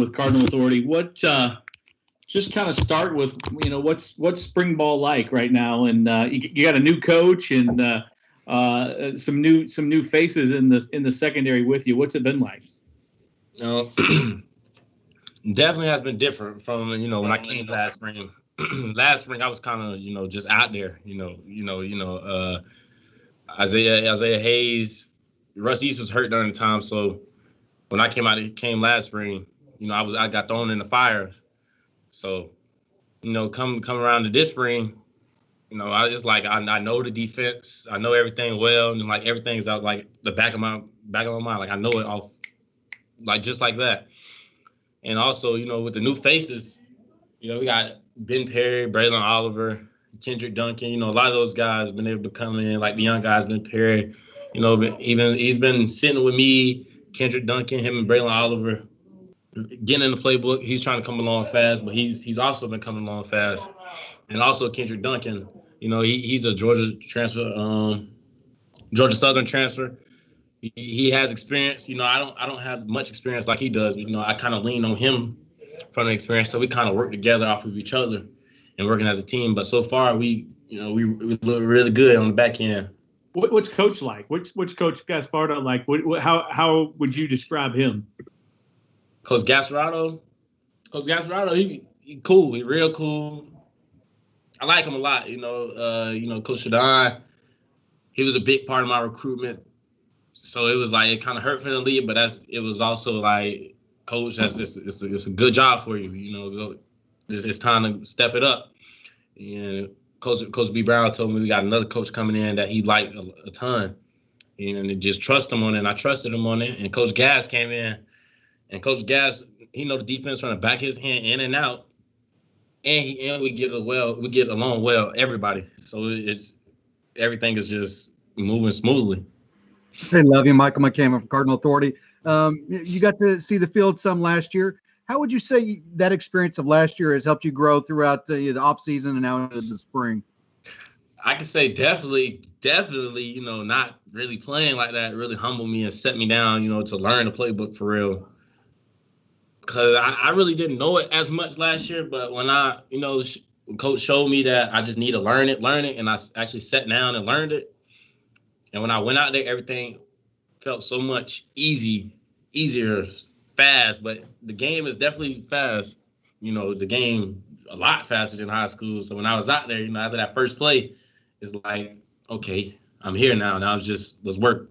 with Cardinal Authority. What just kind of start with, what's spring ball like right now, and you got a new coach and some new faces in the secondary with you. What's it been like? Definitely has been different from when I came last spring. Last spring I was kind of just out there. Isaiah Hayes, Russ East was hurt during the time, so when I came last spring, I got thrown in the fire. So, come around to this spring, it's like I know the defense, I know everything well, and like everything's out like the back of my mind, like I know it all, like just like that. And also, with the new faces, we got Ben Perry, Braylon Oliver, Kendrick Duncan. A lot of those guys been able to come in, like the young guys, Ben Perry. He's been sitting with me, Kendrick Duncan, him and Braylon Oliver, getting in the playbook. He's trying to come along fast, but he's also been coming along fast. And also Kendrick Duncan, he's a Georgia transfer, Georgia Southern transfer. He has experience. I don't have much experience like he does. But, I kind of lean on him from the experience, so we kind of work together off of each other and working as a team. But so far, we look really good on the back end. What's Coach like? Which Coach Gaspardo like? How would you describe him? Coach Gaspardo, he cool. He real cool. I like him a lot. Coach Shadon, he was a big part of my recruitment. So it was like it kind of hurt for the league, but it was also like, Coach, it's a good job for you. It's time to step it up. And Coach B. Brown told me we got another coach coming in that he liked a ton, and just trust him on it. And I trusted him on it. And Coach Gas came in, and Coach Gas, he know the defense from the back of his hand in and out, and we get along well, everybody. So everything is just moving smoothly. Hey, Lovie, Michael McCammon from Cardinal Authority. You got to see the field some last year. How would you say that experience of last year has helped you grow throughout the off season and now into the spring? I could say definitely, not really playing like that really humbled me and set me down, to learn the playbook for real. Because I really didn't know it as much last year, but when Coach showed me that I just need to learn it, and I actually sat down and learned it. And when I went out there, everything felt so much easier, fast. But the game is definitely fast. The game a lot faster than high school. So when I was out there, after that first play, it's like, okay, I'm here now. Now let's work.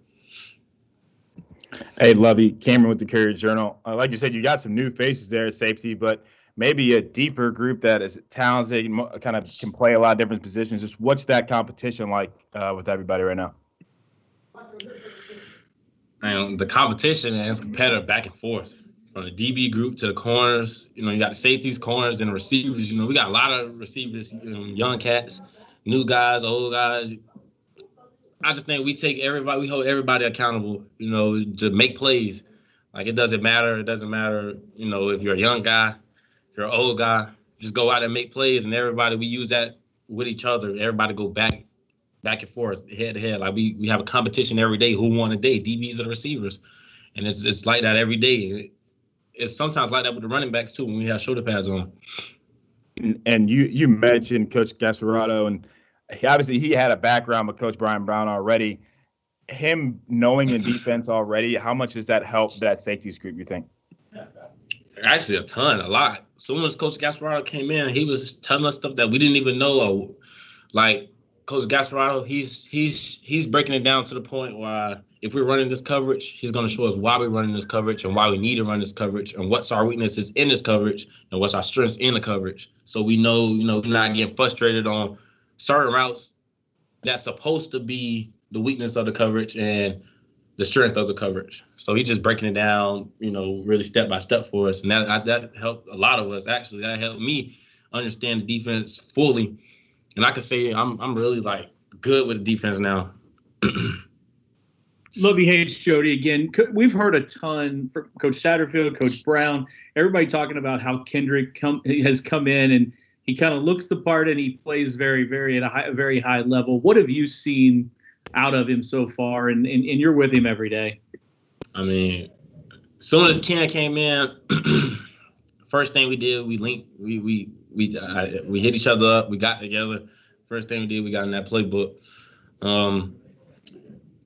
Hey, Lovie, Cameron with the Courier-Journal. Like you said, you got some new faces there at safety, but maybe a deeper group that is talented, kind of can play a lot of different positions. Just what's that competition like with everybody right now? And the competition is competitive back and forth from the DB group to the corners. You got the safeties, corners, and the receivers. We got a lot of receivers, young cats, new guys, old guys. I just think we hold everybody accountable, to make plays. Like it doesn't matter. It doesn't matter, if you're a young guy, if you're an old guy, just go out and make plays. And we use that with each other. Everybody go back and forth, head to head. Like we have a competition every day. Who won a day? DBs or the receivers, and it's like that every day. It's sometimes like that with the running backs too when we have shoulder pads on. And you mentioned Coach Gaspardo, and obviously he had a background with Coach Brian Brown already. Him knowing the defense already, how much does that help that safeties group, you think? Actually, a lot. So when Coach Gaspardo came in, he was telling us stuff that we didn't even know. Like Coach Gaspardo, he's breaking it down to the point where if we're running this coverage, he's going to show us why we're running this coverage and why we need to run this coverage and what's our weaknesses in this coverage and what's our strengths in the coverage. So we know, we're not getting frustrated on certain routes that's supposed to be the weakness of the coverage and the strength of the coverage. So he's just breaking it down, really step by step for us. And that helped a lot of us, actually. That helped me understand the defense fully. And I can say I'm really, good with the defense now. Lovie, Hayes, Jody again. We've heard a ton from Coach Satterfield, Coach Brown, everybody talking about how Kendrick has come in and he kind of looks the part and he plays very, very at a very high level. What have you seen out of him so far? And you're with him every day. I mean, as soon as Ken came in, first thing we did, we linked, we hit each other up, we got together. First thing we did, we got in that playbook.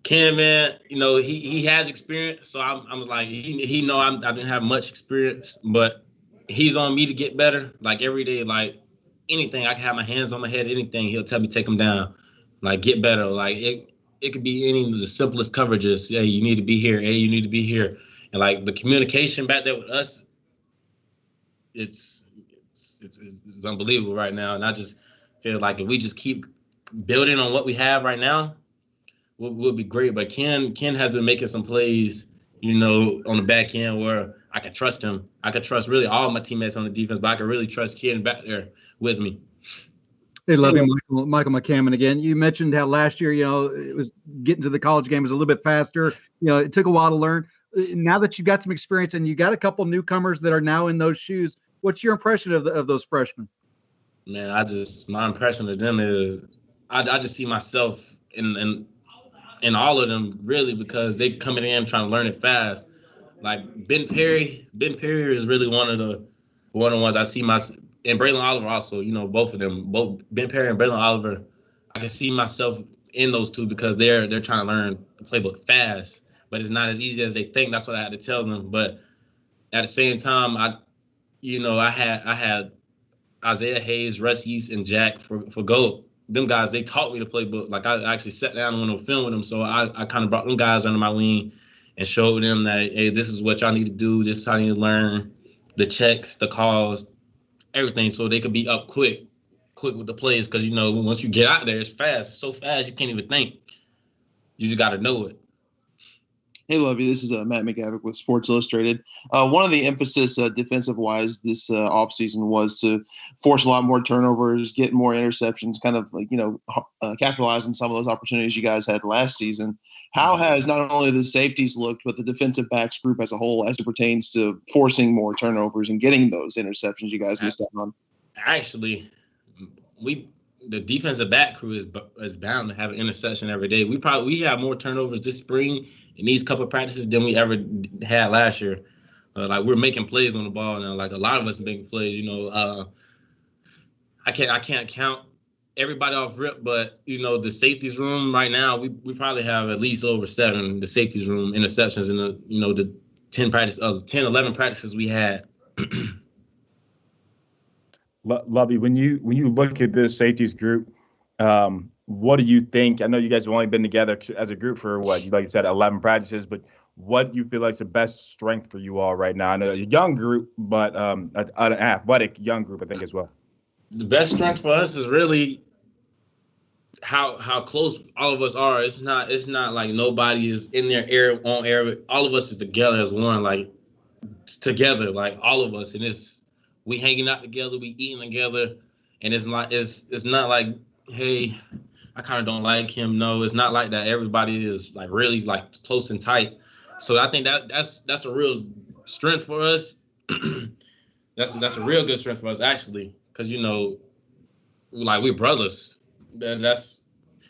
Ken, man, you know, he has experience, so I was like, he know I didn't have much experience, but he's on me to get better. Like every day, like anything, I can have my hands on my head, anything, he'll tell me take him down, like get better. Like it could be any of the simplest coverages. Hey, you need to be here. Hey, you need to be here. And like the communication back there with us, it's unbelievable right now. And I just feel like if we just keep building on what we have right now, would be great. But Ken has been making some plays, you know, on the back end where I can trust him. I could trust really all my teammates on the defense, but I can really trust Ken back there with me. Hey, Lovie, Michael McCammon again. You mentioned how last year, you know, it was getting to the college game was a little bit faster. You know, it took a while to learn. Now that you've got some experience and you got a couple newcomers that are now in those shoes, what's your impression of those freshmen? Man, my impression of them is I just see myself in all of them, really, because they coming in trying to learn it fast. Like Ben Perry is really one of the ones I see and Braylon Oliver also, you know, both of them, both Ben Perry and Braylon Oliver, I can see myself in those two because they're trying to learn the playbook fast, but it's not as easy as they think. That's what I had to tell them. But at the same time, I had Isaiah Hayes, Russ Yeast, and Jack for GOAT. Them guys, they taught me the playbook. Like I actually sat down and went on film with them, so I kind of brought them guys under my wing and showed them that, hey, this is what y'all need to do. This is how you need to learn the checks, the calls, everything, so they could be up quick with the plays. Because, you know, once you get out there, it's fast. It's so fast you can't even think. You just got to know it. Hey, Lovie, this is Matt McGavick with Sports Illustrated. One of the emphasis defensive-wise this offseason was to force a lot more turnovers, get more interceptions, kind of like, you know, capitalize on some of those opportunities you guys had last season. How has not only the safeties looked, but the defensive backs group as a whole as it pertains to forcing more turnovers and getting those interceptions you guys missed out on? Actually, the defensive back crew is bound to have an interception every day. We have more turnovers this spring in these couple of practices than we ever had last year. Like we're making plays on the ball now. Like a lot of us are making plays. You know, I can't count everybody off rip, but you know the safeties room right now we probably have at least over 7 the safeties room interceptions in the 11 practices we had. Lovie, when you look at this safeties group, what do you think? I know you guys have only been together as a group for like you said, 11 practices, but what do you feel like is the best strength for you all right now? I know a young group, but an athletic young group, I think, as well. The best strength for us is really how close all of us are. It's not like nobody is in there on air. All of us is together as one, like together, like all of us, and we hanging out together, we eating together, and it's not like, hey, I kind of don't like him. No, it's not like that. Everybody is like really like close and tight. So I think that's a real strength for us. That's a real good strength for us, actually, because, you know, like we're brothers. That's,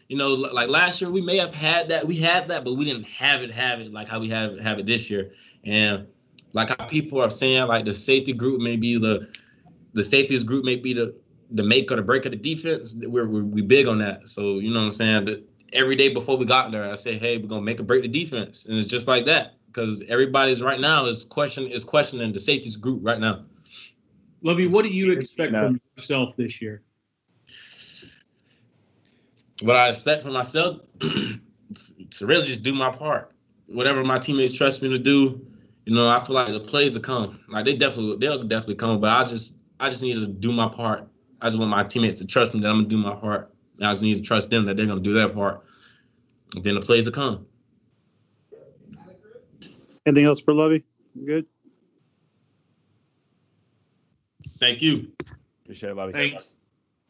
you know, like last year we may have had that. We had that, but we didn't have it like how we have it this year. And like how people are saying, like the safety group may be the safeties group may be the make or the break of the defense. We big on that. So, you know what I'm saying? Every day before we got there, I say, hey, we're going to make or break the defense. And it's just like that because everybody's right now is questioning the safeties group right now. Lovie, what do you expect from yourself this year? What I expect from myself to really just do my part. Whatever my teammates trust me to do, you know, I feel like the plays will come. Like they'll definitely come, but I just need to do my part. I just want my teammates to trust me that I'm gonna do my part. And I just need to trust them that they're gonna do their part. And then the plays will come. Anything else for Lovie? Good. Thank you. Appreciate it, Lovie. Thanks.